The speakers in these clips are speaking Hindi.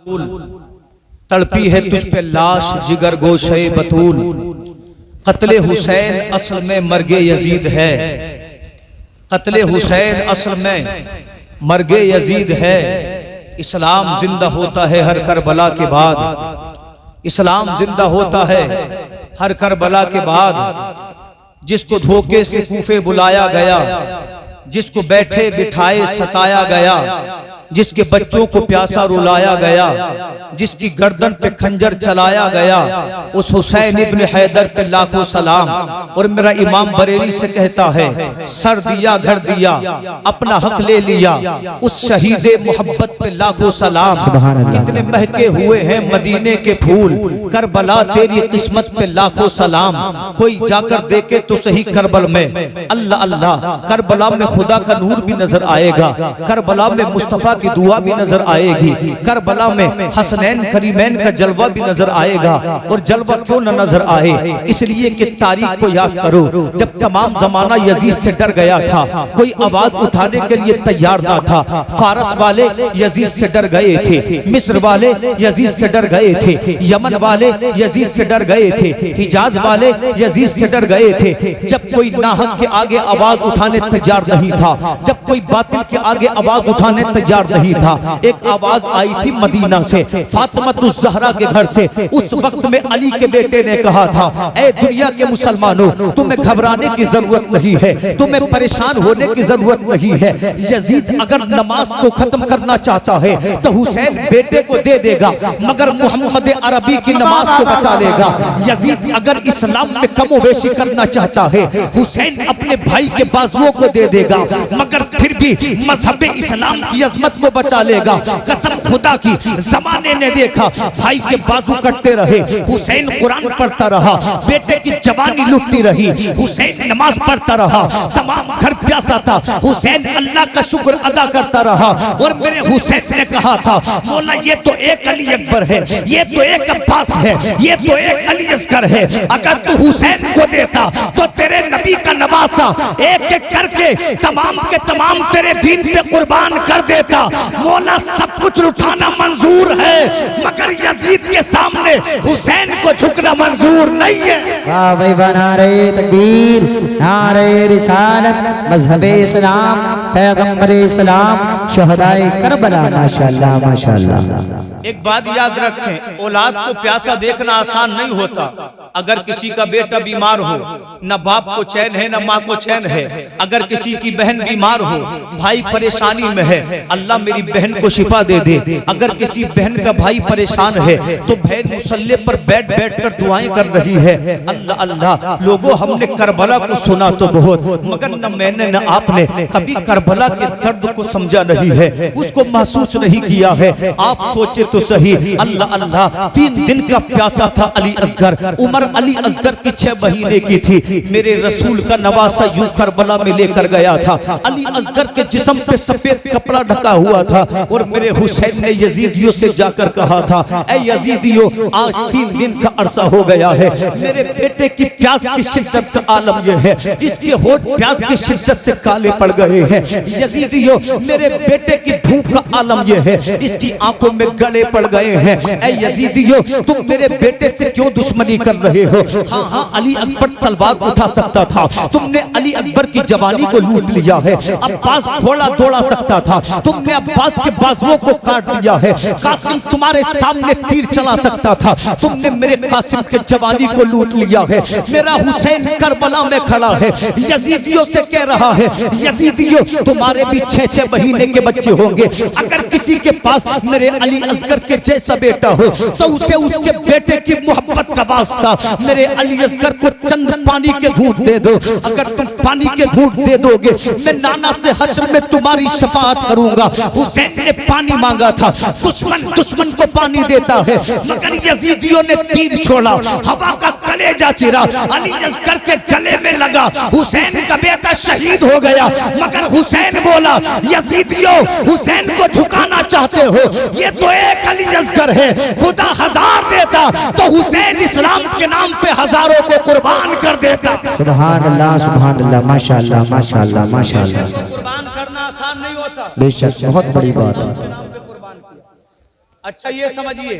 तड़पी है तुझ पे लाश जिगर गोशे बतूल। कत्ले हुसैन असल में मर्गे यजीद है। कत्ले हुसैन असल में मर्गे यजीद है। इस्लाम जिंदा होता है हर करबला के बाद। इस्लाम जिंदा होता है हर करबला के बाद। जिसको धोखे से कूफे बुलाया गया, जिसको बैठे बिठाए सताया गया, जिसके बच्चों को प्यासा रुलाया गया, जिसकी गर्दन पे खंजर चलाया गया, उस हुसैन इब्न हैदर पे लाखों सलाम। और मेरा इमाम बरेली से कहता है, सर दिया घर दिया अपना हक ले लिया, उस शहीद मोहब्बत पे लाखों सलाम। कितने महके हुए हैं मदीने के फूल, करबला तेरी किस्मत पे लाखों सलाम। कोई जाकर देखे तो सही करबल में, अल्लाह अल्लाह, करबला में खुदा का नूर भी नजर आएगा, करबला में मुस्तफा की दुआ भी नजर आएगी, करबला में हसनैन करीमैन का जलवा भी नजर आएगा। और जलवा क्यों न नजर आए, इसलिए कि तारीख को याद करो, जब तमाम जमाना यजीद से डर गया था, कोई आवाज उठाने के लिए तैयार ना था। फारस वाले यजीद से डर गए थे, मिस्र वाले यजीद से डर गए थे, यमन वाले यजीद से डर गए थे, हिजाज वाले यजीद से डर गए थे। जब कोई नाहक के आगे आवाज उठाने तैयार नहीं था, जब कोई बातिल के आगे आवाज उठाने तैयार नहीं था, एक आवाज आई थी मदीना से, फातिमतुज़ ज़हरा के घर से। उस वक्त में अली के बेटे ने कहा था, ऐ दुनिया के मुसलमानों, तुम्हें घबराने की जरूरत नहीं है, तुम्हें परेशान होने की जरूरत नहीं है। यजीद अगर नमाज को खत्म करना चाहता है तो हुसैन बेटे को दे देगा, मगर मोहम्मद अरबी की नमाज को बचा लेगा। यजीद अगर इस्लाम में कमोबेशी करना चाहता है, हुसैन अपने भाई के बाजुओं को दे देगा, मगर फिर भी मजहब इस्लाम की अजमत को बचा लेगा। कसम खुदा की, जमाने ने देखा भाई के बाजू कटते रहे, हुसैन कुरान पढ़ता रहा, बेटे की जवानी लुटती रही, हुसैन नमाज पढ़ता रहा, तमाम घर प्यासा था, हुसैन अल्लाह का शुक्र अदा करता रहा। और मेरे हुसैन ने कहा था, मौला ये तो एक अली अकबर है, ये तो एक अब्बास है, ये तो एक अली असगर है, अगर तू हुसैन को देता तो तेरे नबी का नवासा एक एक करके तमाम के तमाम तेरे दीन पे कुर्बान कर देता। मौला सब कुछ उठाना मंजूर है, मगर यजीद के सामने हुसैन को झुकना मंजूर नहीं है। वाह भाई, नारे तकबीर, नारे रिसालत, मजहबे इस्लाम, पैगंबरे इस्लाम, शहदाए करबला, माशाअल्लाह माशाअल्लाह। एक बात याद रखें, औलाद को प्यासा देखना आसान नहीं होता। अगर किसी का बेटा बीमार हो, न बाप को चैन है न माँ को चैन है। अगर किसी की बहन बीमार हो, भाई परेशानी में है, अल्लाह मेरी बहन को शिफा दे दे। अगर किसी बहन का भाई परेशान है तो बहन मुसल्ले पर बैठ बैठ कर दुआएं कर रही है। अल्लाह अल्लाह, लोगों हमने करबला को सुना तो बहुत, मगर न मैंने न आपने कभी करबला के दर्द को समझा नहीं है, उसको महसूस नहीं किया है। आप सोचे तो सही, अल्लाह अल्लाह, 3 दिन का प्यासा था अली असगर। उमर अली असगर की 6 महीने की थी। मेरे रसूल का नवासा यूं करबला में लेकर गया था। अली असगर के जिस्म पे सफेद कपड़ा ढका हुआ था। और मेरे हुसैन ने यजीदियों से जाकर कहा था, ऐ यजीदियों, आज 3 दिन का अरसा हो गया है, मेरे बेटे की प्यास की शिद्दत का आलम यह है, इसके होठ प्यास की शिद्दत से काले पड़ गए हैं। यजीदियों, मेरे बेटे की भूख का आलम यह है, इसकी आंखों में गले पड़ गए हैं। ऐ यजीदियों, तुम मेरे बेटे से क्यों दुश्मनी कर रहे हो? हाँ हाँ, अली अकबर तलवार उठा सकता था, तुमने अली अकबर की जवानी को लूट लिया है। अब्बास घोड़ा दौड़ा सकता था, तुमने अब्बास के बाजुओं को काट दिया है। कासिम तुम्हारे सामने तीर चला सकता था, तुमने मेरे कासिम के जवानी को लूट लिया है। मेरा हुसैन करबला में खड़ा है, यजीदियों से कह रहा है, यजीदियों, तुम्हारे भी 6-6 महीने के बच्चे होंगे। अगर किसी के पास मेरे अली असगर के जैसा बेटा हो तो उसे उसके बेटे की मोहब्बत का वास्ता मेरे अली असगर को चंद पानी के घूंट दे दो। अगर तुम पानी के घूंट दे दोगे, मैं नाना से हश्र में तुम्हारी शफाअत करूंगा। हुसैन ने पानी मांगा था, दुश्मन को पानी देता है, मगर यजीदियों ने तीर छोड़ा, हवा का कलेजा चिरा, अली असगर के गले में लगा। हुसैन का बेटा शहीद हो गया, मगर हुसैन बोला, यजीदियों, हुसैन को झुकाना चाहते हो, ये तो एक अली असगर है, खुदा 1000 देता तो हुसैन इस्लाम के नाम पे हजारों को कुर्बान कर देता। सुभान अल्लाह, सुभान अल्लाह, माशाअल्लाह माशाअल्लाह माशाअल्लाह। कुर्बान करना आसान नहीं होता, बेशक बहुत बड़ी बात है। अच्छा ये समझिए,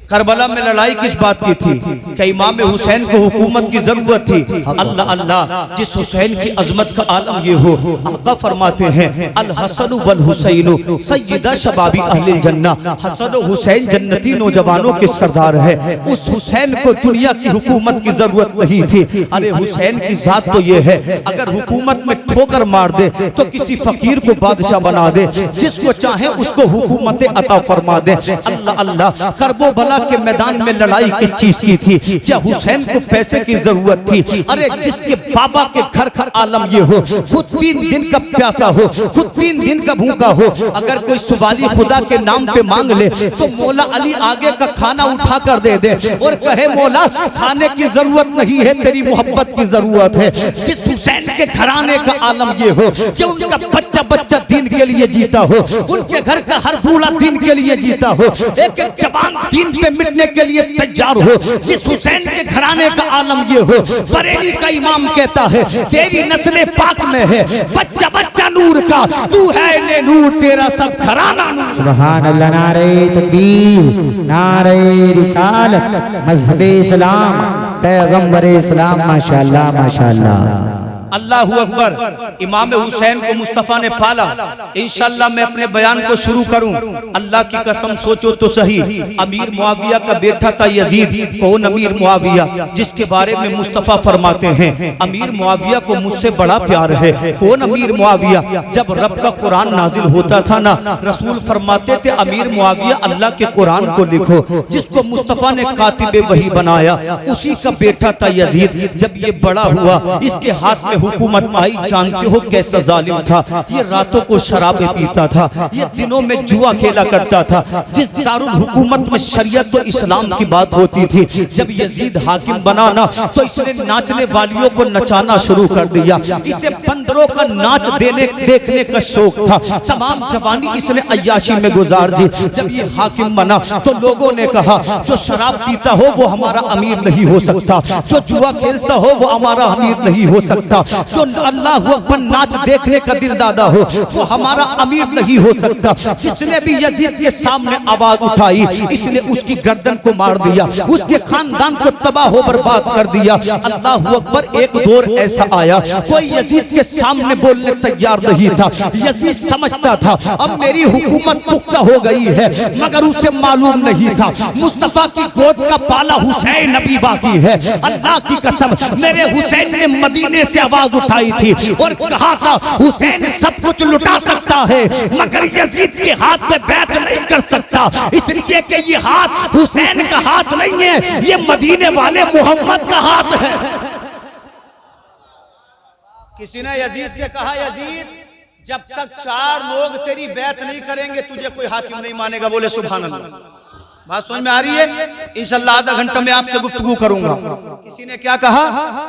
करबला में लड़ाई किस बात की थी? कि इमाम हुसैन को हुकूमत की जरूरत थी। अल्लाह अल्लाह, जिस हुसैन की अजमत का आलम ये हो, आका फरमाते हैं अल हसन वल हुसैन सय्यदा शबाबी अहलिल जन्ना, हसन हुसैन जन्नती नौजवानों के सरदार है। उस हुसैन को दुनिया की हुकूमत की जरूरत नहीं थी। अरे हुसैन की जात तो ये है, अगर हुकूमत में ठोकर मार दे तो किसी फकीर को बादशाह बना दे, जिसको चाहे उसको हुकूमत अता फरमा दे। अल्लाह अल्लाह, करबो भला के मैदान में लड़ाई किस चीज की थी? क्या हुसैन को पैसे की जरूरत थी? अरे जिसके बाबा के घर का आलम ये हो, खुद 3 दिन का प्यासा हो, खुद 3 दिन का भूखा हो, अगर कोई सुवाली खुदा के नाम पे मांग ले तो मौला अली आगे का खाना उठा कर दे दे और कहे मौला खाने की जरूरत नहीं है, तेरी मोहब्बत की जरूरत है। जिस हुसैन के घराने का आलम ये हो कि उनका बच्चा बच्चा दीन के लिए जीता हो, उनके घर का हर बूढ़ा दीन के लिए जीता हो, एक एक जवान दीन पे मिटने के लिए तैयार हो। जिस हुसैन के घराने का आलम ये हो, बरेली का इमाम कहता है तेरी नस्ल पाक में है बच्चा बच्चा नूर का, तू है ने नूर, तेरा सब घराना नूर। सुभान अल्लाह, नारे तकबीर, नारे रिसालत, मजहबे इस्लाम, पैगंबरे इस्लाम, माशाअल्लाह माशाअल्लाह। अल्लाहू अकबर। इमाम हुसैन को मुस्तफ़ा ने पाला। इंशाअल्लाह मैं अपने बयान को शुरू करूं। अल्लाह की कसम सोचो तो सही, अमीर मुआविया का बेटा था यजीद। कौन अमीर मुआविया? जिसके बारे में मुस्तफ़ा फरमाते हैं अमीर मुआविया को मुझसे बड़ा प्यार है। कौन अमीर मुआविया? जब रब का कुरान नाजिल होता था ना, रसूल फरमाते थे अमीर मुआविया अल्लाह के कुरान को लिखो। जिसको मुस्तफ़ा ने कातिबे वही बनाया, उसी का बेटा था यजीद। जब ये बड़ा हुआ, इसके हाथ में हुकूमत आई। जानते हो कैसा जालिम था ये? रातों को शराबे पीता था, ये दिनों में जुआ खेला करता था। जिस दारुल हुकूमत में शरीयत तो इस्लाम की बात होती थी, जब यजीद हाकिम बना ना तो इसने नाचने वालियों को नचाना शुरू कर दिया। इसे बंदरों का नाच देखने का शौक था। तमाम जवानी इसने अय्याशी में गुजार दी। जब ये हाकिम बना तो लोगों ने कहा जो शराब पीता हो वो हमारा अमीर नहीं हो सकता, जो जुआ खेलता हो वो हमारा अमीर नहीं हो सकता, जो अल्लाह अकबर नाच देखने का दिल दादा हो वो हमारा अमीर नहीं हो सकता। जिसने भी यजीद के सामने आवाज उठाई, इसने उसकी गर्दन को मार दिया, उसके खानदान को तबाह हो बर्बाद कर दिया। अल्लाह अकबर। एक दौर ऐसा आया कोई यजीद के सामने बोलने तैयार नहीं था। यजीद समझता था अब मेरी हुकूमत पुख्ता हो गई है, मगर उसे मालूम नहीं था मुस्तफा की गोद का पाला हुसैन अभी बाकी है। अल्लाह की कसम, मेरे हुसैन ने मदीने से आवाज उठाई थी और कहा था हुसैन सब कुछ लुटा सकता है मगर यजीद के हाथ में बैत नहीं कर सकता, इसलिए कि ये हाथ हुसैन का हाथ नहीं है, ये मदीने वाले मोहम्मद का हाथ है। किसी ने यजीद से कहा यजीद जब तक 4 लोग तेरी बैत नहीं करेंगे तुझे कोई हाकिम नहीं मानेगा। बोले सुभान अल्लाह। बात समझ में आ रही है? इंशाअल्लाह आधा घंटा में आपसे गुफ्तगू करूंगा। किसी ने क्या कहा?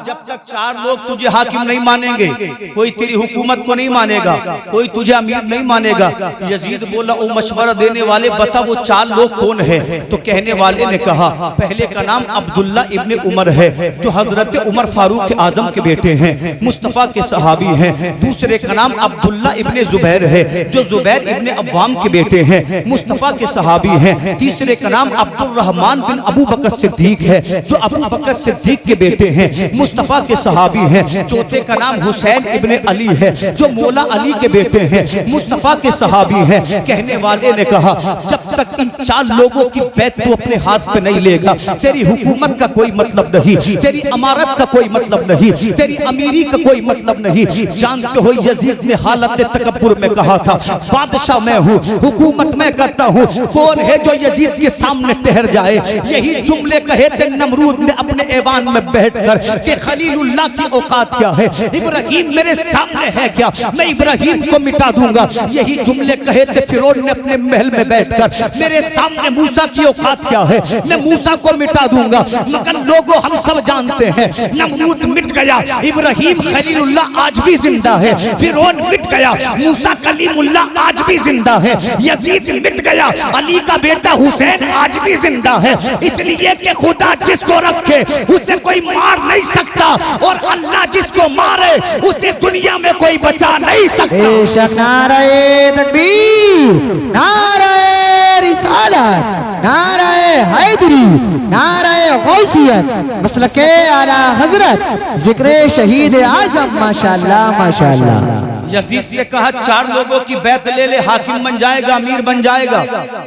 जब तक 4 लोग तुझे हाकिम नहीं मानेंगे, कोई तेरी हुकूमत को नहीं मानेगा, कोई तुझे अमीर नहीं मानेगा। यजीद बोला ओ मशवरा देने वाले बता वो 4 लोग कौन है? तो कहने वाले ने कहा पहले का नाम अब्दुल्ला इब्ने उमर है जो हजरत उमर फारूक आजम के बेटे हैं, मुस्तफ़ा के सहाबी हैं। दूसरे का नाम अब्दुल्ला इब्ने जुबैर है जो जुबैर इब्ने अव्वाम के बेटे हैं, मुस्तफ़ा के सहाबी हैं। तीसरे नाम अब्दुल रहमान बिन अबू बकर सिद्दीक है जो अबू बकर सिद्दीक के बेटे हैं, मुस्तफा के सहाबी हैं। चौथे का नाम हुसैन इब्ने अली है जो मौला अली के बेटे हैं, मुस्तफा के सहाबी हैं। कहने वाले ने कहा जब तक इन 4 लोगों की बैत तू अपने हाथ पे नहीं लेगा तेरी हुकूमत का कोई मतलब नहीं, तेरी अमारत का कोई मतलब नहीं, तेरी अमीरी का कोई मतलब नहीं। जानते हो यजीद ने हालत तकब्बुर में कहा था बादशाह मैं हूँ, हुकूमत मैं करता हूँ, कौन है जो यजीद के सामने ठहर जाए। यही जुमले कहे थे नमरूद ने अपने ऐवान में बैठकर कि खलीलुल्लाह की औकात क्या है, इब्राहिम मेरे सामने है क्या, मैं इब्राहिम को मिटा दूंगा। यही जुमले कहे थे फिरौन ने अपने महल में बैठकर मेरे सामने मूसा की औकात क्या है, मैं मूसा को मिटा दूंगा। मगर लोगों हम सब जानते हैं नमरूद मिट गया, इब्राहिम खलीलुल्लाह आज भी जिंदा है, फिरौन मिट गया, मूसा कलीमुल्लाह आज भी जिंदा है, यजीद मिट गया, अली का बेटा हुसैन आज भी जिंदा है। इसलिए कि खुदा जिसको रखे उसे कोई मार नहीं सकता और अल्लाह जिसको मारे उसे दुनिया में कोई बचा नहीं सकता। नारे तकबीर, नारे रिसालत। रिसालत, नाराए हैदरी, नाराए गौसियत, मसलके आला हजरत, जिक्र शहीद आजम। माशाअल्लाह माशाअल्लाह। यजीद से कहा 4 लोगों की बैत ले ले, हाकिम बन जाएगा, अमीर बन जाएगा।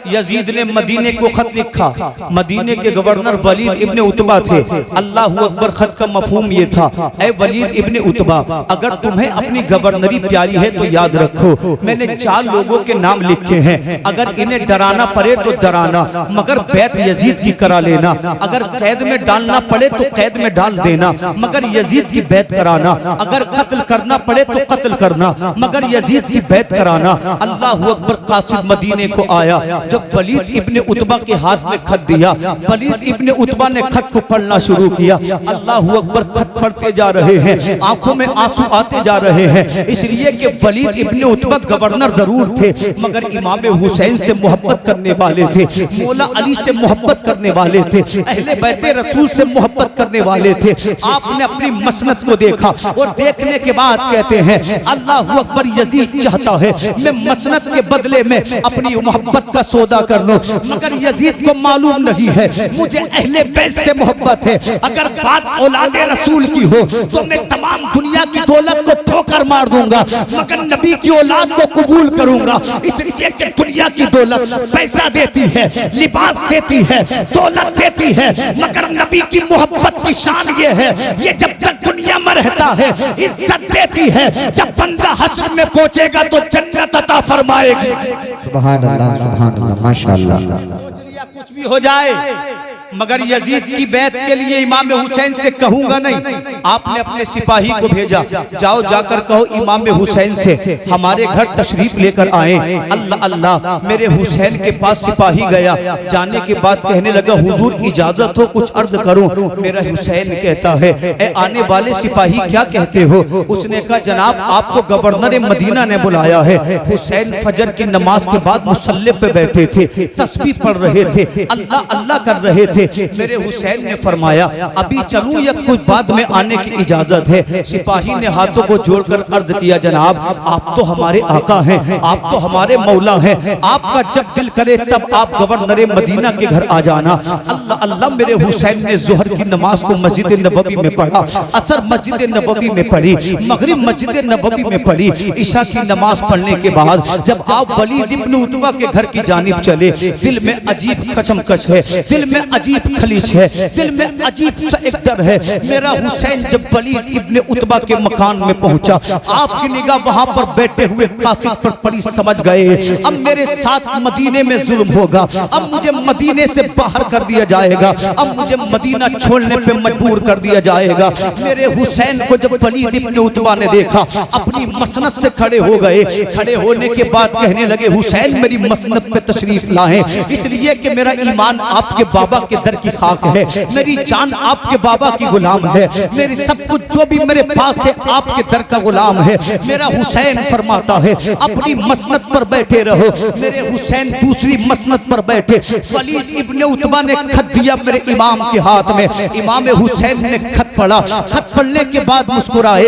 यजीद ने मदीने को खत लिखा। मदीने के गवर्नर वलीद इब्ने उतबा थे। अल्लाह अकबर खत का मफहूम ये था, ऐ वलीद इब्ने उतबा, अगर तुम्हें अपनी गवर्नरी प्यारी है तो याद रखो, मैंने 4 लोगों के नाम लिखे हैं। अगर इन्हें डराना पड़े तो डराना, मगर बैत यजीद की करा लेना। अगर कैद में डालना पड़े तो कैद में डाल देना, मगर यजीद की बैत कराना। अगर कत्ल करना पड़े तो कत्ल करना, मगर यजीद की बैत कराना। अल्लाह अकबर। कासिद मदीने को आया। जब वलीद इब्ने उतबा के हाथ में खत दिया, वलीद इब्ने उतबा ने खत को पढ़ना शुरू किया। अल्लाह अकबर। खत पढ़ते जा रहे हैं, आंखों में आंसू आते जा रहे हैं, इसलिए कि वलीद इब्ने उतबा गवर्नर जरूर थे, मगर इमाम हुसैन से मोहब्बत करने वाले थे, मौला अली से मोहब्बत करने वाले थे, अहले बैते रसूल से मोहब्बत करने वाले थे। आपने अपनी मसनत को देखा और देखने के बाद कहते हैं, अल्लाह अकबर, यजीद चाहता है मैं मसनत के बदले में अपनी मोहब्बत का सौदा कर लूं, मगर यजीद को मालूम नहीं है मुझे अहले बैत से मोहब्बत है। अगर बात औलादे रसूल की हो तो मैं तमाम दुनिया की दौलत को ठोकर मार दूंगा, मगर नबी की औलाद को कबूल करूंगा। इसलिए कि दुनिया की दौलत पैसा देती है, लिबास देती है, दौलत देती है, मगर नबी की मोहब्बत की शान ये है, ये जब तक दुनिया में रहता है इज्जत देती है, जब बंदा हश्र में पहुंचेगा तो जन्नत अता फरमाएगी। सुभान अल्लाह सुभान अल्लाह माशाअल्लाह। कुछ भी हो जाए, मगर यजीद की बैत के लिए इमाम हुसैन से कहूंगा नहीं। आपने अपने सिपाही को भेजा, जाओ जाकर कहो इमाम हुसैन से हमारे घर तशरीफ लेकर आए। अल्लाह अल्लाह। मेरे हुसैन के पास सिपाही गया, जाने के बाद कहने लगा, हुजूर इजाजत हो कुछ अर्ज करूं। मेरा हुसैन कहता है, ए आने वाले सिपाही क्या कहते हो? उसने कहा, जनाब आपको गवर्नर मदीना ने बुलाया है। हुसैन फजर की नमाज के बाद मुसल्ले पे बैठे थे, तस्बीह पढ़ रहे थे, अल्लाह अल्लाह कर रहे थे। मेरे हुसैन ने फरमाया, अभी चलूं या कुछ बाद में आने की इजाजत है? सिपाही ने हाथों को जोड़कर अर्ज किया, जनाब आप तो हमारे आका हैं, आप तो हमारे मौला हैं, आपका जब दिल करे तब आप गवर्नर मदीना के घर आ जाना। अल्लाह अल्लाह। मेरे हुसैन ने जोहर की नमाज को मस्जिद नबवी में पढ़ा, असर मस्जिद नबवी में पढ़ी, मगरिब मस्जिद नबवी में पढ़ी। ईशा की नमाज पढ़ने के बाद जब आप वलीद इब्ने उतबा के घर की जानिब चले, दिल में अजीब कशमकश है, दिल में अजीब खलीज है, दिल में अजीब सा एक डर है। मेरा हुसैन जब वलीद इब्ने उतबा के मकान में पहुंचा, आपकी निगाह वहां पर बैठे हुए कासिद पर पड़ी, समझ गए अब मेरे साथ मदीने में जुल्म होगा, अब मुझे मदीने से बाहर कर दिया जाएगा, अब मुझे मदीना छोड़ने पे मजबूर कर दिया जाएगा। मेरे हुसैन को जब वलीद इब्ने उतबा ने देखा, अपनी मसनद से खड़े हो गए। खड़े होने के बाद कहने लगे, हुसैन मेरी मसनद पे तशरीफ लाएं, इसलिए कि मेरा ईमान आपके बाबा के दर की खाक है, मेरी जान आपके बाबा की गुलाम है, मेरी सब कुछ जो भी मेरे पास है आपके दर का गुलाम है। मेरा हुसैन फरमाता है, अपनी मसनद पर बैठे रहो। मेरे हुसैन दूसरी मसनद पर बैठे। वलीद इब्ने उतबा ने खत दिया मेरे इमाम के हाथ में। इमाम हुसैन ने खत पढ़ा, खत पढ़ने के बाद मुस्कुराए,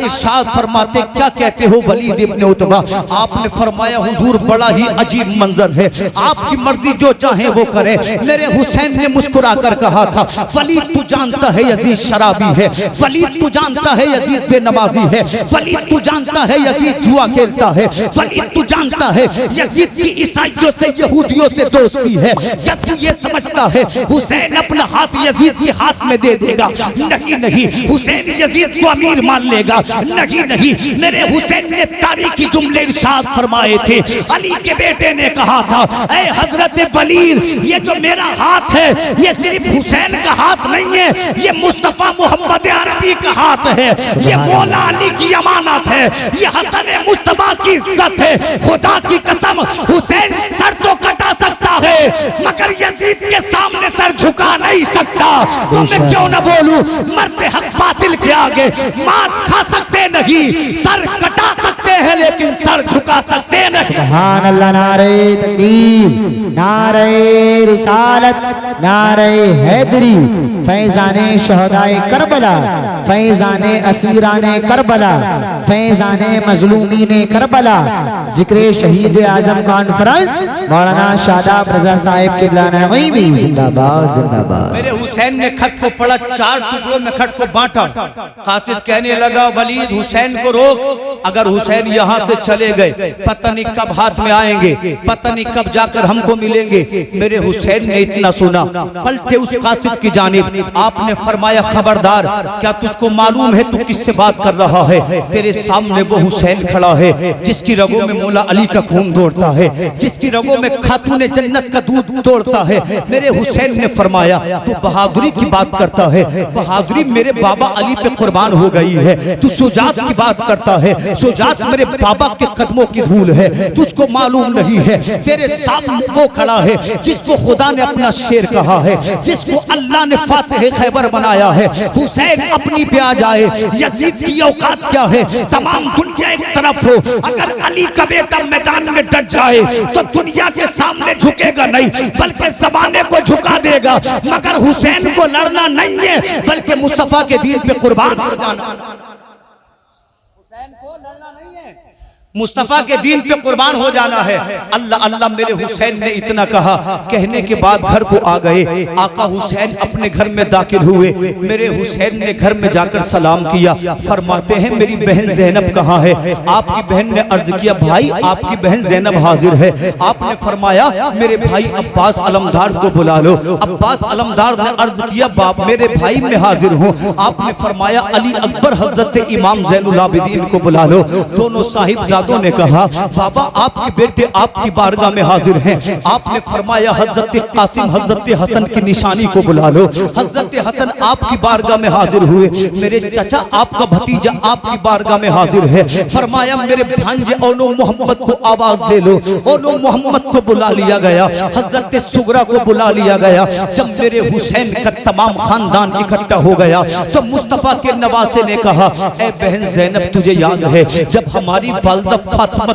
इरशाद फरमाते, क्या कहते हो वलीद इब्ने उतबा? आपने फरमाया, हुजूर बड़ा ही अजीब मंजर है, आपकी मर्जी जो चाहे वो करे। मेरे हुसैन ने मुस्कुरा कर कहा था, वलीद तू जानता है यजीद शराबी है, वलीद तू जानता है यजीद बेनमाजी है, वलीद तू जानता है यजीद जुआ खेलता है, वलीद तू जानता है यजीद की ईसाइयों से यहूदियों से दोस्ती है। क्या तू ये समझता है हुसैन अपना हाथ यजीद के हाथ में दे देगा? नहीं नहीं, हुसैन यजीद को अमीर मान लेगा। नहीं नहीं, मेरे हुसैन ने तारीखी जुमले इरशाद फरमाए थे। अली के बेटे ने कहा था, ऐ हजरत वलीद, ये जो मेरा हाथ है ये सिर्फ हुसैन का हाथ नहीं है, ये मुस्तफा मोहम्मद अरबी का हाथ है, ये मौला अली की अमानत है, ये हसन मुस्तफा की इज्जत है। खुदा की कसम, हुसैन सर तो कटा सकता है मगर यजीद के सामने सर झुका नहीं सकता। तो मैं क्यों न बोलूं, मरते हक बातिल के आगे मात खा सकते नहीं, सर कटा सकते हैं लेकिन सर झुका सकते नहीं। सुभान अल्लाह। नारे तकबीर, नारे रिसालत, नारे हैदरी, फैजाने शहदाए करबला, फैजाने असीराने करबला, फैजाने मजलूमीने करबला, जिक्र शहीद आजम कॉन्फ्रेंस मौलाना शादाब रजा साहिब किबला नगीबी जिंदाबाद जिंदाबाद। मेरे हुसैन ने खत को पढ़ा, 4 टुकड़ों में खत को बांटा। कासिद कहने लगा वलीद हुसैन को रोक, अगर हुसैन यहाँ से चले गए पता नहीं कब हाथ में आएंगे, पता नहीं कब जाकर हमको मिलेंगे। मेरे हुसैन ने इतना सुना, पलटे उस कासिद की जानिब, आपने फरमाया खबरदार, क्या तुझको मालूम है तू किससे बात कर रहा है? तेरे सामने वो हुसैन खड़ा है जिसकी रगों में मौला अली का खून दौड़ता है, जिसकी रगों में खातूने जन्नत का दूध दौड़ता है। मेरे हुसैन ने फरमाया तू बहादुरी की बात करता है, बहादुरी मेरे बाबा अली पे कुर्बान हो गई है। तू शुजात की बात करता है, शुजात मेरे बाबा के कदमों की धूल है, तुझको मालूम नहीं है। तेरे सामने वो खड़ा है जिसको खुदा ने अपना शेर कहा है, जिसको अल्लाह ने फातिह खैबर बनाया है। हुसैन अपनी पे आ जाए, यजीद की औकात क्या है? तमाम दुनिया एक तरफ हो, अगर अली का बेटा मैदान में डट जाए तो दुनिया के सामने झुकेगा नहीं बल्कि ज़माने को झुका देगा। मगर हुसैन को लड़ना नहीं है बल्कि मुस्तफा के दीन पे कुर्बान हो जाना। हुसैन को लड़ना नहीं है, मुस्तफा के दीन पे कुर्बान हो जाना है। अल्लाह अल्लाह मेरे हुसैन ने इतना कहा, कहने के बाद घर को आ गए। आका हुसैन अपने घर में दाखिल हुए। मेरे हुसैन ने घर में जाकर सलाम किया। फरमाते हैं मेरी बहन ज़ैनब कहाँ है? आपकी बहन ने अर्ज किया भाई आपकी बहन ज़ैनब हाजिर है। आपने फरमाया मेरे भाई अब्बास अलमदार को बुला लो। अब्बास अलमदार ने अर्ज किया बाप मेरे भाई मैं हाजिर हूँ। आपने फरमाया अली अकबर हजरत इमाम ज़ैनुल आबिदीन को बुला लो। दोनों साहिब ने कहा बाबा आपके बेटे आपकी बारगाह में हाजिर हैं। आपने फरमाया हजरत कासिम हजरत हसन की निशानी को बुला लो। हजरत हसन आपकी बारगाह में हाजिर हुए। मेरे चाचा आपका भतीजा आपकी बारगाह में हाजिर है। फरमाया मेरे भांजे ओनो मोहम्मद को आवाज दे लो। ओनो मोहम्मद को बुला लिया गया। हजरत सुगरा को बुला लिया गया। जब मेरे हुसैन का तमाम खानदान इकट्ठा हो गया तो मुस्तफा के नवासे ने कहा ए बहन ज़ैनब तुझे याद है जब हमारी वालिदा फातिमा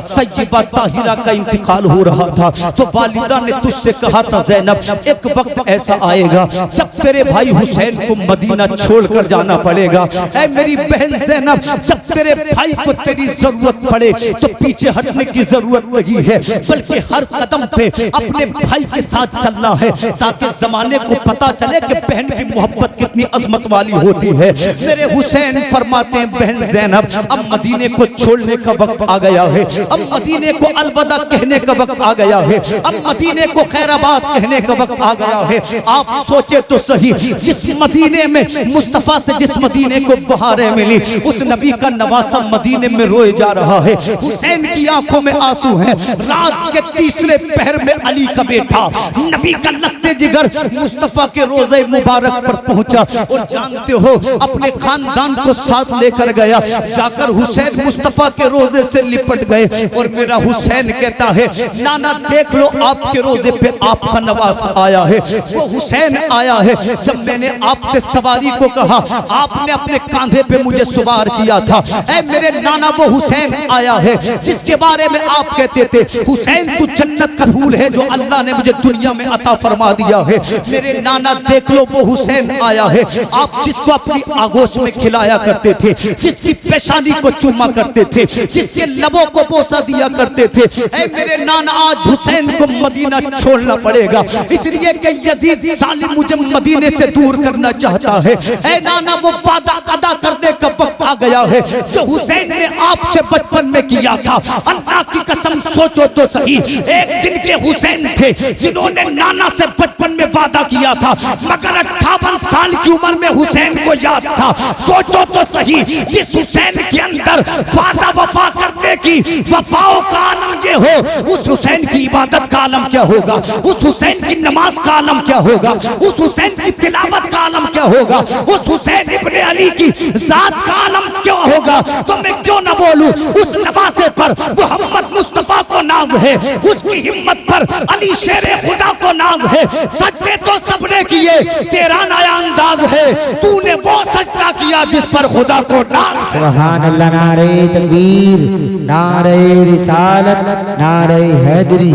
तय्यबा ताहिरा का इंतकाल हो रहा था तो वालिदा ने तुझसे कहा था ज़ैनब एक वक्त ऐसा आएगा जब तेरे भाई हुसैन को मदीना छोड़कर जाना पड़ेगा। ऐ मेरी बहन ज़ैनब जब तेरे भाई को तेरी जरूरत पड़े तो पीछे हटने की जरूरत नहीं है बल्कि हर कदम पे अपने भाई के साथ चलना है ताकि जमाने को पता चले कि बहन की मोहब्बत कितनी अजमत वाली होती है। मेरे हुसैन फरमाते हैं बहन ज़ैनब अब मदीने को छोड़ने का वक्त आ गया है। अब मदीने को अलविदा कहने का वक्त आ गया है। अब मदीने को खैराबाद कहने का वक्त आ गया है। आप सोचे तो सही जिस मदीने में मुस्तफा से जिस मदीने को बहारें मिली उस नबी का नवासा मदीने में रोए जा रहा है। हुसैन की आंखों में आंसू हैं। रात के तीसरे पहर में अली का बेटा नबी का लगते जिगर मुस्तफा के रोजे मुबारक पर पहुंचा और जानते हो अपने खानदान को साथ लेकर गया। जाकर हुसैन मुस्तफा के रोजे से लिपट गए और मेरा हुसैन कहता है नाना देख लो आपके रोजे पे आपका नवासा आया है। वो हुसैन आया है जब मैंने आपसे सवारी को कहा आपने अपने कांधे पे मुझे सवार किया था। ऐ मेरे नाना वो हुसैन आया है जिसके बारे में आप कहते थे हुसैन तू जन्नत का फूल है जो अल्लाह ने मुझे दुनिया में अता फरमा दिया है। मेरे नाना देख लो वो हुसैन आया है आप जिसको अपनी आगोश में खिलाया करते थे, जिसकी पेशानी को चूमा करते थे, जिसके लबों को बोसा दिया करते थे। ऐ मेरे नाना आज हुसैन को मदीना छोड़ना पड़ेगा इसलिए कि यजीद सालिम मुझे मदीने से दूर करना चाहता है। ऐ नाना वो वादा अदा करने का वक्त आ गया है जो हुसैन ने आपसे बचपन में किया था। अल्लाह की कसम सोचो तो सही एक दिन के हुसैन थे जिन्होंने नाना से बचपन में वादा किया था मगर 58 साल की उम्र में हुसैन को याद था। सोचो तो सही जिस हुसैन के अंदर वादा वफा करने की वफाओं का आलम ये हो उस हुसैन की इबादत का आलम क्या होगा, उस हुसैन की नमाज का आलम क्या होगा, उस हुसैन की तिलावत का आलम क्या होगा, उस हुसैन इब्ने अली की जात का आलम क्या होगा। तो मैं क्यों ना बोलूं उस नवासे पर मोहम्मद मुस्तफा को नाज है, उसकी हिम्मत पर अली शेर खुदा को नाज है। सजदे तो सबने किए लिए तेरा नया अंदाज है, तूने वो सजदा किया जिस पर खुदा को नाज। सुभान अल्लाह। नारे तकबीर, नारे रिसालत, नारे हैदरी,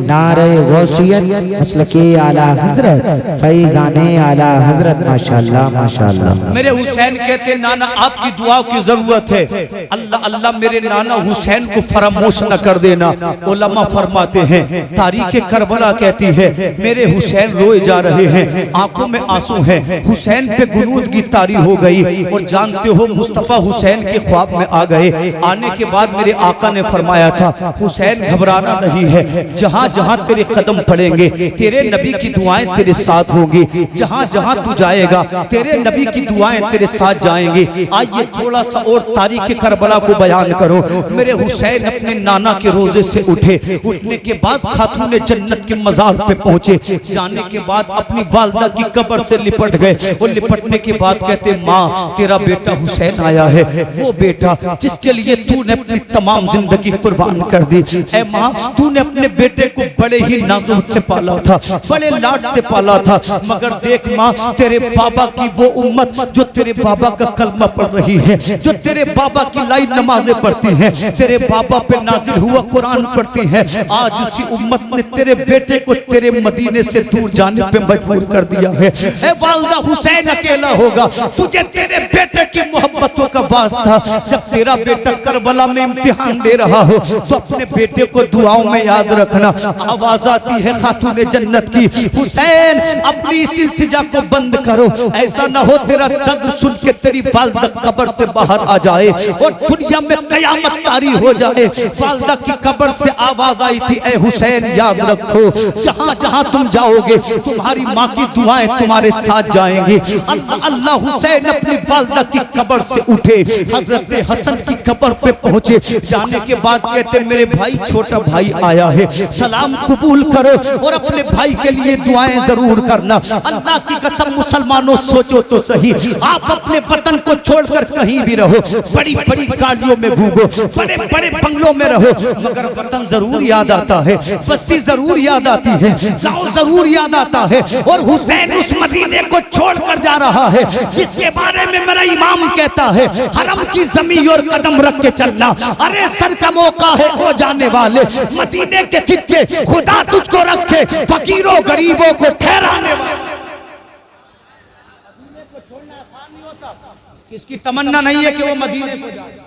नारे गौसियत, मसलके आला हजरत, फैजाने आला हजरत। माशाअल्लाह माशाअल्लाह। मेरे हुसैन कहते नाना आपकी दुआ की जरूरत है, अल्लाह अल्लाह मेरे नाना हुसैन को फरामोश न कर देना। उलमा फरमाते हैं तारीख करबला कहती है मेरे हुसैन रोए जा रहे हैं, आंखों में आंसू हैं, हुसैन पे गुनूद की तारी हो गई। और जानते हो मुस्तफ़ा हुसैन के ख्वाब में आ गए। आने के बाद मेरे आका ने फरमाया था हुसैन घबराना नहीं है, जहाँ जहाँ तेरे कदम पड़ेंगे तेरे नबी की दुआएं तेरे साथ होंगी, जहाँ जहाँ तू जाएगा तेरे नबी की दुआएं तेरे साथ जाएंगी। आइए थोड़ा सा और तारीख करबला को बयान करो। मेरे हुसैन अपने नाना के रोजे से उठे, उठने के बाद खातून जन्नत के मज़ार पे पहुंचे। जाने के बाद अपनी वालदा की कब्र से लिपट गए और लिपटने के बाद कहते माँ तेरा बेटा हुसैन आया है, वो बेटा जिसके लिए तूने अपनी तमाम जिंदगी कुर्बान कर दी। ऐ माँ तूने अपने बेटे को बड़े ही नाजुक से पाला था, बड़े लाड से पाला था, मगर देख माँ तेरे बाबा की वो उम्मत जो तेरे बाबा का कलमा पढ़ रही है, जो तेरे बाबा की लाई नमाजें पढ़ती हैं, तेरे बाबा पे नाजिल हुआ कुरान पढ़ती है, आज उसी उम्मत ने तेरे बेटे को तेरे मदीने से दूर जाने पे मजबूर कर दिया है। ऐ वालदा हुसैन अकेला होगा, तुझे तेरे बेटे की मोहब्बतों का वास्ता, जब तेरा बेटा करबला में इम्तिहान दे रहा हो तो अपने बेटे को दुआओं में याद रखना। आवाज आती है खातून जन्नत की हुसैन अपनी इस इल्तिजा को बंद करो, ऐसा ना हो तेरा दर्द सुन के तेरी वालदा कब्र से बाहर आ जाए और दुनिया में कयामत तारी हो जाए। वालदा की कब्र से आवाज आई थी ऐ हुसैन याद रखो जहाँ जहाँ तुम जाओगे तुम्हारी माँ की दुआएं तुम्हारे साथ जाएंगी। अल्लाह अल्लाह। हुसैन अपनी वालदा की कब्र से उठे, हजरत हसन की कब्र पे पहुंचे। जाने के बाद कहते मेरे भाई छोटा भाई आया है, सलाम कबूल करो और अपने भाई के लिए दुआएं जरूर करना। अल्लाह की कसम मुसलमानों सोचो तो सही, आप अपने वतन को छोड़कर कहीं भी रहो, बड़ी बड़ी गाड़ियों में घूमो, बड़े बड़े बंगलों में रहो, मगर वतन जरूर याद आता है, बस्ती जरूर याद आती है, गांव जरूर याद आता है। और हुसैन उस मदीने को छोड़कर जा रहा है जिसके बारे में मेरा इमाम कहता है हरम की जमीन और कदम रख के चलना। अरे सर का मौका है ओ जाने वाले, मदीने के खित्ते खुदा तुझको रखे, फकीरों गरीबों को ठहराने वाले। मदीने को छोड़ना आसान नहीं होता, किसकी तमन्ना नहीं है कि वो मदीने को जाए।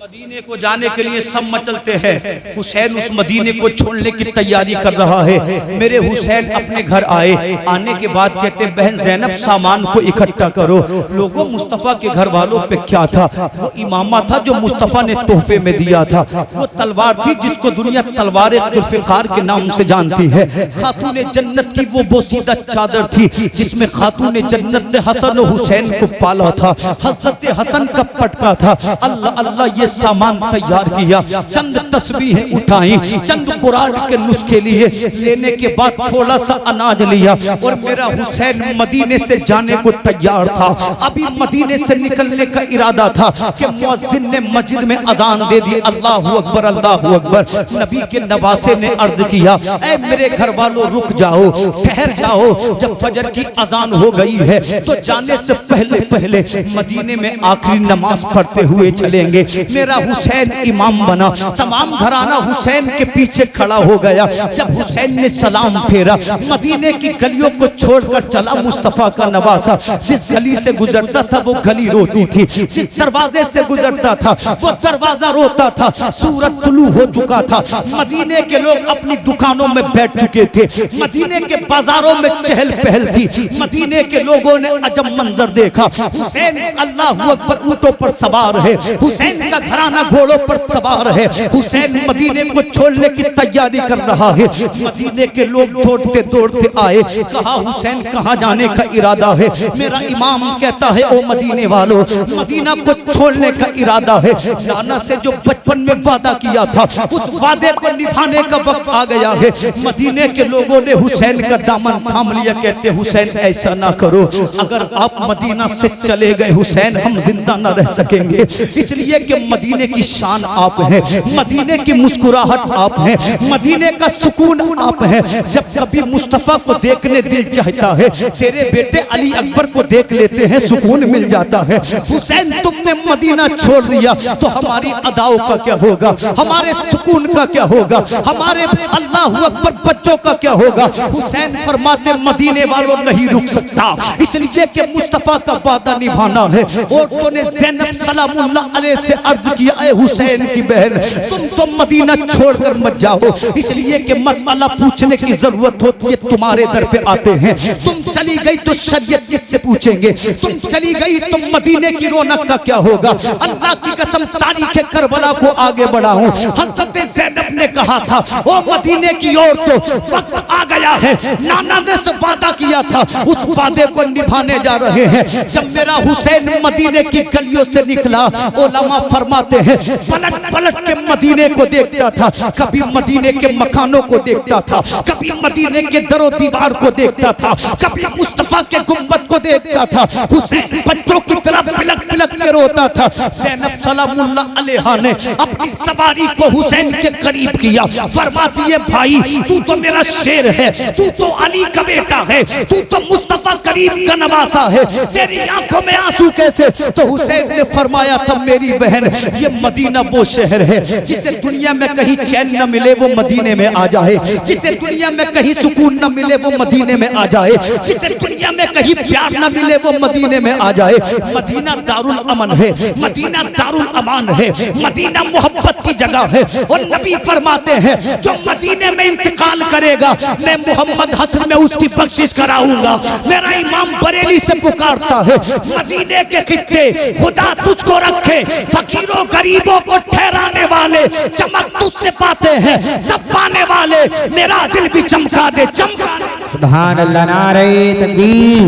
मदीने को जाने के लिए सब मचलते हैं, हुसैन उस मदीने को छोड़ने की तैयारी कर रहा है। मेरे हुसैन अपने घर आए, आने के बाद कहते बहन जैनब सामान को इकट्ठा करो। लोगों मुस्तफ़ा के घर वालों पे क्या था, वो इमामा था जो मुस्तफ़ा ने तोहफे में दिया था, वो तलवार थी जिसको दुनिया तलवार जुल्फ़िकार के नाम से जानती है। खातून जन्नत की वो बोसीदा चादर थी जिसमें खातून जन्नत ने हसन और हुसैन को पाला था। हज़रत हसन का पटका था। अल्लाह अल्लाह ये सामान तैयार किया, चंद तस्बीहें उठाई, चंद कुरान के नुस्खे लिए, लेने के बाद थोड़ा सा अनाज लिया और मेरा हुसैन मदीने से जाने को तैयार था। अभी मदीने से निकलने का इरादा था कि मुअज्जिन ने मस्जिद में अजान दे दी, अल्लाहु अकबर अल्लाहु अकबर। नबी के नवासे ने अर्ज किया ऐ मेरे घर वालों रुक जाओ, ठहर जाओ, जब फजर की अजान हो गई है तो जाने से पहले पहले मदीने में आखिरी नमाज पढ़ते हुए चलेंगे। मेरा हुसैन इमाम बना, तमाम घराना हुसैन के पीछे खड़ा हो गया। जब हुसैन ने सलाम फेरा, मदीने की गलियों को छोड़कर चला मुस्तफ़ा का नवासा। जिस गली से गुजरता था वो गली रोती थी, जिस दरवाजे से गुजरता था वो दरवाजा रोता था। सूरज तुलू हो चुका था, मदीने के लोग अपनी दुकानों में बैठ चुके थे, मदीने के बाजारों में चहल पहल थी। मदीने के लोगों ने अजब मंजर देखा, हुसैन अल्लाहु अकबर ऊंटों पर सवार है, हुसैन का घराना घोड़ों पर सवार है, हुसैन मदीने को छोड़ने की तैयारी कर रहा है। मदीने के लोग दौड़ते दौड़ते आए, कहा हुसैन कहाँ जाने का इरादा है। मेरा इमाम कहता है ओ मदीने वालों, मदीना को छोड़ने का इरादा है। नाना से जो बचपन में वादा किया था उस वादे को निभाने का वक्त आ गया है। मदीने के लोगों ने हुसैन का दामन थाम लिया, कहते हुसैन ऐसा ना करो, अगर आप मदीना से चले गए हुसैन हम जिंदा ना रह सकेंगे, इसलिए कि मदीने की शान आप हैं, मदीने मदीने की मुस्कुराहट आप हैं, मदीने का सुकून आप हैं। जब कभी मुस्तफा को देखने दिल चाहता है, तेरे बेटे अली अकबर को देख लेते हैं, सुकून मिल जाता है। हुसैन तुमने मदीना छोड़ दिया तो हमारी अदाओं का क्या होगा, हमारे सुकून का क्या होगा, हमारे अल्लाह अकबर बच्चों का क्या होगा। हुसैन फरमाते मदीने वालों नहीं रुक सकता, इसलिए कि मुस्तफा का वादा निभाना है। और तूने ज़ैनब सलामुल्लाह अलैह से अर्ज किया, ऐ हुसैन की बहन तुम तो मदीना छोड़कर मत जाओ, इसलिए कि मसला पूछने की जरूरत होती है, तुम्हारे दर पे आते हैं। तुम चली गई तो शरीयत किससे पूछेंगे, तुम चली गई तो मदीने की रौनक का क्या होगा। अल्लाह की कसम तारीख करबला को आगे बढ़ाऊं, हज़रत ज़ैनब ने कहा था ओ मदीने की ओर तो वक्त आ गया है, नाना ने से वादा किया था, उस वादे को निभाने जा रहे हैं। जब मेरा हुसैन मदीने की गलियों से निकला, उलमा फरमाते हैं पलट पलट के मदीने को देखता था, कभी मदीने के मकानों को देखता था, कभी मदीने के दरो दीवार को देखता था, कभी मुस्तफा के गुंबद को देखता था। हुसैन बच्चों की तरफ पिलक पिलक के रोता था। ज़ैनब सलामुल्लाह अलैहा ने अपनी सवारी को हुसैन के करीब किया, फरमाती है भाई तू तो मेरा शेर है, तू तो अली का बेटा है, तू तो मुस्तफा करीम का नवासा है, तेरी आंखों में आंसू कैसे। तो हुसैन ने फरमाया था मेरी बहन ये मदीना वो शहर है जिसे दुनिया में कहीं चैन न मिले वो मदीने में आ जाए, जिसे दुनिया में कहीं सुकून न मिले वो मदीने में आ जाए, जिसे दुनिया में कहीं प्यार न मिले वो मदीने में आ जाए। मदीना दारुल अमन है, मदीना दारुल अमान है, मदीना मोहब्बत की जगह है। और नबी फरमाते हैं जो मदीने में इंतकाल करेगा मैं मोहम्मद हसन में उसकी बख्शिश कराऊंगा। मेरा इमाम बरेली से पुकारता है मदीने के खित्ते खुदा तुझको रखे, फकीरों गरीबों को ठहराने वाले चमक तुझसे पाते हैं, सब पाने वाले मेरा दिल भी चमका दे, चमका दे। सुभान अल्लाह, नारे तकबीर,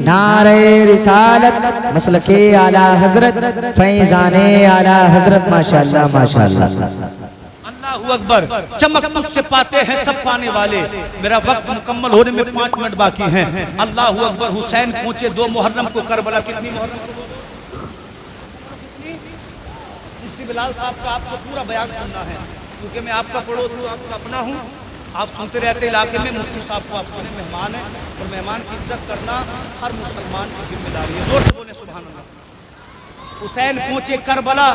नारे रिसालत, मसलके आला हजरत, फैजाने आला हजरत, माशाअल्लाह माशाअल्लाह। अल्लाहू अकबर, चमक तुझसे पाते हैं सब पाने वाले। मेरा वक्त मुकम्मल होने में 5 मिनट बाकी हैं। अल्लाहू अकबर। हुसैन पहुंचे 2 मुहर्रम को करबला। कितनी मुहर्रम को? मुफ्ती बिलाल साहब का आपको पूरा बयान सुनना है, क्योंकि मैं आपका पड़ोस हूँ, आपका अपना हूँ, आप सुनते रहते इलाके में। मुफ्ती साहब को आप सुने मेहमान है, और मेहमान की इज्जत करना हर मुसलमान की जिम्मेदारी है। जोर से बोले सुभान अल्लाह। हुसैन पहुंचे करबला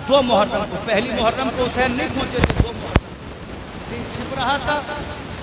2 मुहर्रम को। पहली मुहर्रम को हुसैन नहीं पहुंचे थे, 2 मुहर्रम दिन छिप रहा था,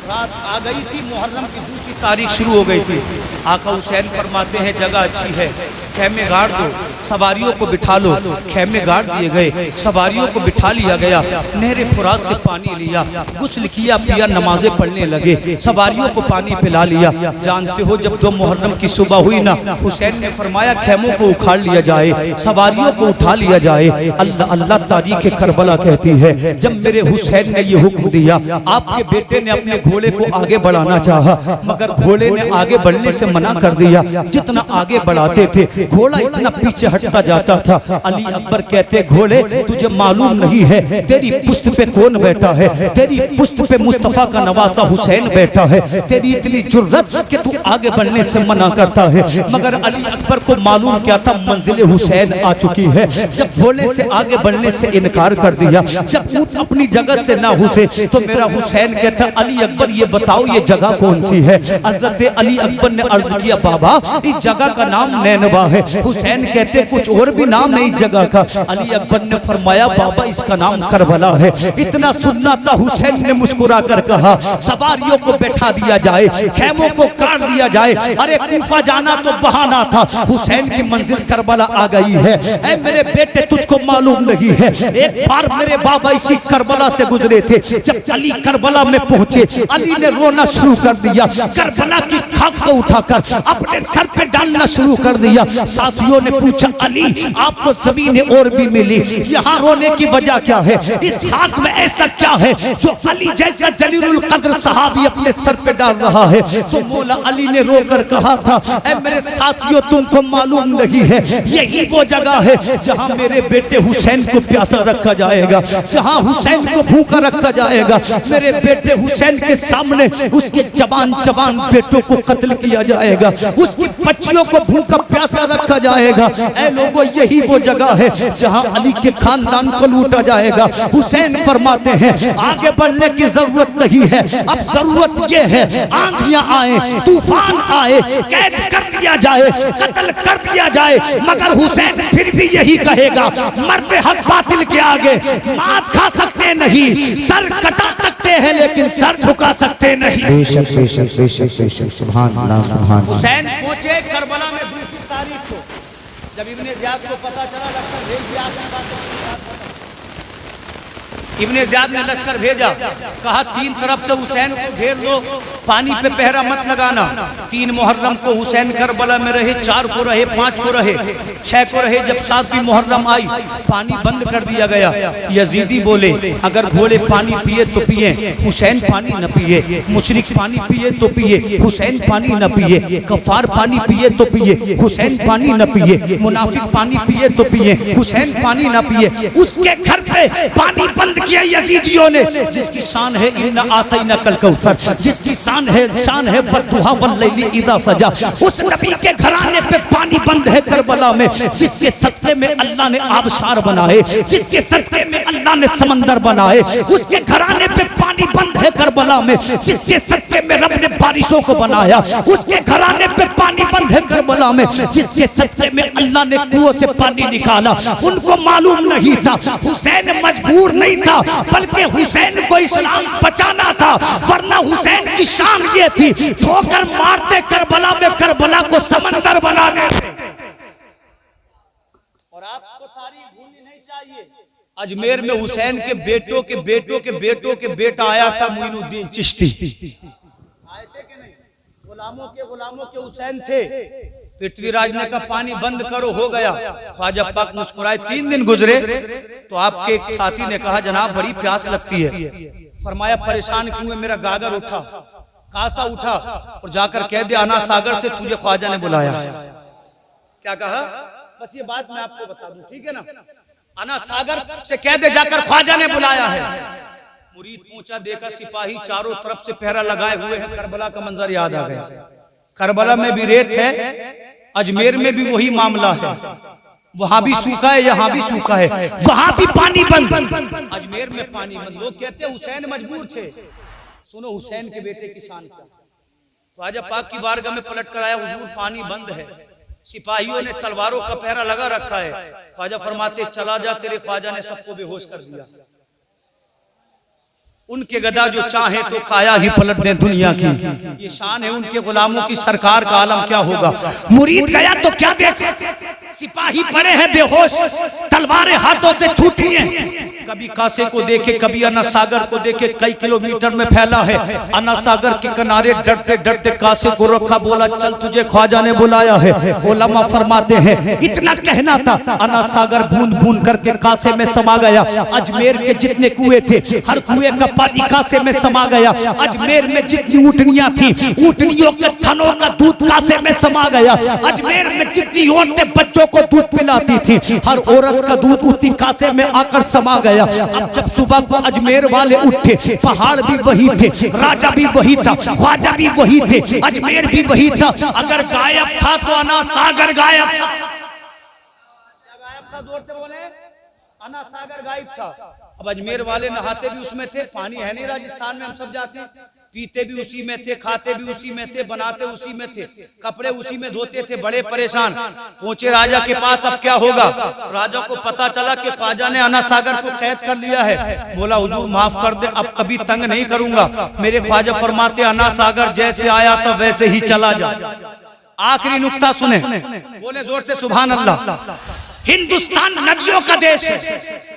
रात आ गई थी, मुहर्रम की दूसरी तारीख शुरू हो गई थी। आका हुसैन फरमाते हैं जगह अच्छी है, खेमे गाड़ दो, सवारियों को बिठा लो। खेमे गाड़ दिए गए, सवारियों को बिठा लिया गया, नहरे फुरात से पानी लिया, गुस्ल किया, पिया, नमाजें पढ़ने लगे, सवारियों को पानी पिला लिया। जानते हो जब 2 मुहर्रम की सुबह हुई ना, हुसैन ने फरमाया खेमों को उखाड़ लिया जाए, सवारियों को उठा लिया जाए। अल्लाह अल्लाह तारीख करबला कहती है जब मेरे हुसैन ने ये हुक्म दिया, आपके बेटे ने अपने घोड़े को आगे बढ़ाना चाहा, मगर घोड़े ने आगे बढ़ने से मना कर दिया। जितना आगे बढ़ाते थे घोड़ा इतना पीछे हटता जाता था। अली अकबर कहते घोड़े तुझे मालूम नहीं है तेरी पुश्त पे कौन बैठा है, तेरी पुश्त पे मुस्तफा का नवासा हुसैन बैठा है, तेरी इतनी जुर्रत कि तू आगे बढ़ने से मना करता है। मगर अली अकबर को मालूम क्या था, मंजिल हुसैन आ चुकी है। जब घोड़े से आगे बढ़ने से इनकार कर दिया, जब ऊंट अपनी जगह से ना हुसे, तो मेरा हुसैन कहता अली अकबर ये बताओ ये जगह कौन सी है। हज़रत अली अकबर ने अर्ज किया बाबा इस जगह का नाम नैनवा है। हुसैन कहते कुछ और भी नाम है इस जगह का। अली अकबर ने फरमाया बाबा इसका नाम करबला है। इतना सुनना था, हुसैन ने मुस्कुरा कर कहा सवारियों को बैठा दिया जाए, खेमों को काट दिया जाए। अरे कूफा जाना तो बहाना था, हुसैन की मंजिल करबला आ गई है। ऐ मेरे बेटे तुझको मालूम नहीं है, एक बार मेरे बाबा इसी करबला से गुजरे थे। जब अली करबला में पहुंचे, अली ने रोना शुरू कर दिया, करबला की खाक को उठाकर अपने सर पे डालना शुरू कर दिया। साथियों ने पूछा अली आपको जमीन और भी मिली, यहाँ रोने की वजह क्या है, इस खाक में ऐसा क्या है जो अली जैसा जलीलुल कद्र सहाबी अपने सर पे डाल रहा है। तो मौला अली ने रोकर कहा था ऐ मेरे साथियों तुमको मालूम नहीं है, यही वो जगह है जहाँ मेरे बेटे हुसैन को प्यासा रखा जाएगा, जहाँ हुसैन को भूखा रखा जाएगा। मेरे बेटे हुसैन के सामने उसके जवान जवान बेटों को कत्ल किया जाएगा, उसकी बच्चियों को भूखा प्यासा रखा जाएगा। ऐ लोगों, यही वो जगह है जहां अली के खानदान को लूटा जाएगा। हुसैन फरमाते हैं आगे बढ़ने की जरूरत नहीं है, अब जरूरत ये है आंधियां आए, तूफान आए, कैद कर दिया जाए, कत्ल कर दिया जाए, मगर हुसैन फिर भी यही कहेगा, मरते हक बातिल के आगे मात खा सकते नहीं, सर कटा सकते हैं लेकिन सर झुका सकते नहीं। बेशक बेशक बेशक बेशक, सुभान अल्लाह सुभान अल्लाह। हुसैन पहुंचे करबला में 20 तारीख को, जब इब्ने ज़ियाद को पता चला लश्कर भेज दिया, इब्ने ज़ियाद ने लश्कर भेजा, कहा 3 तरफ से हुसैन को घेर लो, पानी पे पहरा मत लगाना। 3 मुहर्रम को हुसैन करबला में रहे, 4 को रहे, 5 को रहे, 6 को रहे। जब 7वीं मुहर्रम आई पानी बंद कर दिया गया। यजीदी बोले अगर घोड़े पानी पिए तो पिए, हुसैन पानी न पिए, मुशरिक पानी पिए तो पिए, हुसैन पानी न पिए, कफार पानी पिए तो पिए, हुसैन पानी न पिए, मुनाफिक पानी पिए तो पिए, हुसैन पानी न पिए। उसके घर पे पानी बंद किया यजीदियों ने, जिसकी शान है इन्ना आतैना कल कौसर, जिसकी शान है बद्दुहा वल्लैली इज़ा सजा। उस नबी के घराने पे पानी बंद है करबला में, जिसके सदक़े में अल्लाह ने आबशार बनाए, जिसके सदक़े में अल्लाह ने समंदर बनाए। उसके घराने पे पानी बंद है करबला में, जिसके सदक़े में रब ने बारिशों को बनाया। उसके घराने पे पानी बंद है करबला में, जिसके सदक़े में अल्लाह ने कुओं से पानी निकाला। उनको मालूम नहीं था, हुसैन मजबूर नहीं था, बल्कि हुसैन को इस्लाम बचाना था, वरना हुसैन की शान ये थी ठोकर मारते करबला में करबला को समंदर बना देते। और आपको तारीख भूलनी नहीं चाहिए, अजमेर में हुसैन के बेटों के बेटों के बेटों के बेटा आया था मोइनुद्दीन चिश्ती, आए थे कि नहीं? गुलामों के हुसैन थे। पृथ्वीराज ने कहा पानी बंद करो, हो गया। ख्वाजा पाक मुस्कुराए। 3 दिन गुजरे तो आपके एक साथी ने कहा जनाब बड़ी प्यास लगती है। फरमाया परेशान क्यों है, मेरा गागर उठा, कासा उठा और जाकर कह दे आना सागर से तुझे ख्वाजा ने बुलाया। क्या कहा? बस ये बात मैं आपको बता दूं, ठीक है ना? आना सागर से कह दे जाकर ख्वाजा ने बुलाया है। मुरीद पहुंचा, देखा सिपाही चारों तरफ से पहरा लगाए हुए हैं। करबला का मंजर याद आ गया। करबला में भी रेत है, अजमेर में भी वही मामला है, वहां भी सूखा है, यहाँ भी सूखा है, वहां भी पानी बंद, अजमेर में पानी बंद। लोग कहते हैं हुसैन मजबूर थे। सुनो हुसैन के बेटे की शान क्या। ख्वाजा पाक की बारगाह में पलट कर आया, हुजूर पानी बंद है, सिपाहियों ने तलवारों का पहरा लगा रखा है। ख्वाजा फरमाते चला जा, तेरे ख्वाजा ने सबको बेहोश कर दिया। उनके गदा जो चाहे तो काया ही पलट दे दुनिया की, ये शान है उनके गुलामों की। सरकार का आलम क्या होगा। मुरीद गया तो क्या देखे, सिपाही पड़े हैं बेहोश, तलवारें हाथों से छूटी हैं। कभी कासे को देखे, कभी अना सागर को देखे, कई किलोमीटर में फैला है। अना सागर के किनारे डरते डरते कासे को रखा, बोला चल तुझे ख्वाजा ने बुलाया है। उलमा फरमाते हैं इतना कहना था, अना सागर बूंद बूंद करके कासे में समा गया। अजमेर के जितने कुएं थे हर कुएं का पानी कासे में समा गया। अजमेर में जितनी ऊँटनियां थी, ऊँटनियों के थनों का दूध कासे में समा गया। अजमेर में जितनी औरतें बच्चों को दूध पिलाती थी, हर औरत का दूध उसी कासे में आकर समा गया। अब जब सुबह को अजमेर वाले उठे, पहाड़ भी वही थे, राजा भी वही था, ख्वाजा भी वही थे, अजमेर भी वही था। अगर गायब था तो अना सागर गायब था। गायब था, जोर से बोले, अना सागर गायब था। अब अजमेर वाले नहाते भी उसमें थे, पानी है नहीं राजस्थान में, हम सब जाते हैं, पीते भी उसी में थे, खाते भी उसी में थे, बनाते उसी में थे, कपड़े उसी में धोते थे। बड़े परेशान पहुंचे राजा के पास, अब क्या होगा। राजा को पता चला कि ख्वाजा ने अना सागर को कैद कर लिया है। बोला हुजूर माफ कर दे, अब कभी तंग नहीं करूंगा। मेरे ख्वाजा फरमाते अना सागर जैसे आया था वैसे ही चला जा। आखिरी नुक्ता सुने, बोले जोर से सुभान अल्लाह। हिंदुस्तान नदियों का देश है,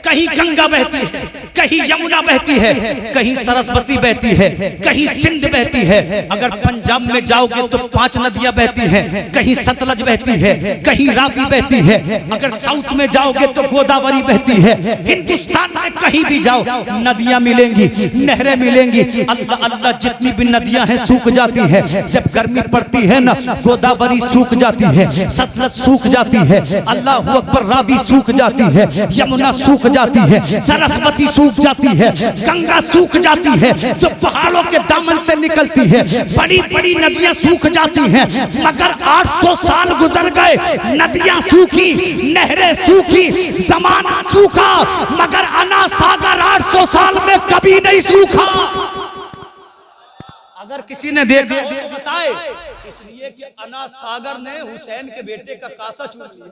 कहीं गंगा बहती है, कहीं यमुना बहती है, कहीं सरस्वती बहती है, कहीं सिंध बहती है। अगर पंजाब में जाओगे तो 5 नदियां बहती हैं, कहीं सतलज बहती है, कहीं रावी बहती है। अगर साउथ में जाओगे तो गोदावरी बहती है। हिंदुस्तान में कहीं भी जाओ नदियां मिलेंगी, नहरें मिलेंगी। अल्लाह अल्लाह जितनी भी नदियां हैं सूख जाती है। जब गर्मी पड़ती है ना, गोदावरी सूख जाती है, सतलज सूख जाती है, अल्लाह अकबर, रावी सूख जाती है, यमुना सूख जाती है, सरस्वती सूख जाती है, गंगा सूख जाती है जो पहाड़ों के दामन से निकलती है, बड़ी बड़ी नदियां सूख जाती हैं, मगर 800 साल गुजर गए, नदियां सूखी, नहरें सूखी, जमाना सूखा, मगर अना सागर 800 साल में कभी नहीं सूखा। अगर किसी ने देखा हो तो बताए, इसलिए कि अना सागर ने हुसैन के बेटे का कासा छू लिया।